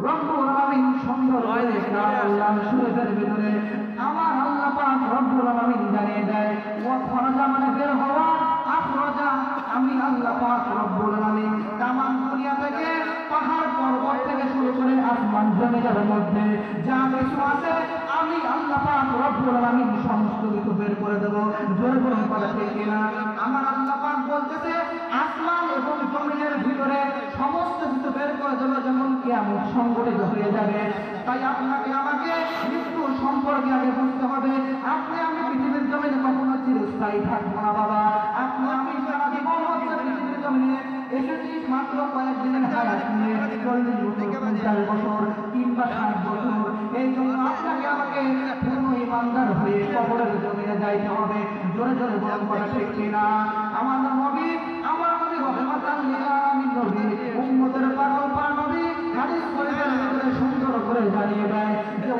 রব্বুল আলামিন সুন্দর করে কালাম শরীফের ভিতরে আমার আল্লাহ পাক রব্বুল আলামিন জানিয়ে দেয় ওয়া খরাজা মানে বের হওয়া, আখরাজা আমি আল্লাহ পাক রব্বুল আলামিন তামাম দুনিয়া থেকে পাহাড় পর্বত থেকে শুরু করে আসমান জমিনের মধ্যে যা কিছু আছে আমি আল্লাহ পাক রব্বুল আলামিন সমস্ত কিছু বের করে দেব। জোরে বলুন কথা ঠিক কিনা? আমার আল্লাহ পাক বলতেছে আসমান এবং জমিনের ভিতরে সমস্ত কিছু বের করে দেব যখন কিয়ামত সংঘটিত হয়ে যাবে। তাই আপনাকে আমাকে মৃত্যু সম্পর্কে আগে বুঝতে হবে। আপনি আমি পৃথিবীর জমিনে কখনো চিরস্থায়ী থাকবো না বাবা। আপনি আমি সারা জীবন হচ্ছে পৃথিবীর জমিনে এসেছি মাত্র কয়েকদিনের হায়াত নিয়ে, 40 বছর 50 বছর কিংবা 60 বছর। এই জন্য আপনাকে আমাকে পূর্ণ ইমানদার হয়ে কবরের জমিনে যাইতে হবে। জোরে জোরে বলুন কথা ঠিক কিনা? আমার নবী রহমাতাল লিল আলামিন নবী উম্মতের পাগল পা নবী হাদিস শরীফের ভিতরে সুন্দর করে জানিয়ে দেয় যে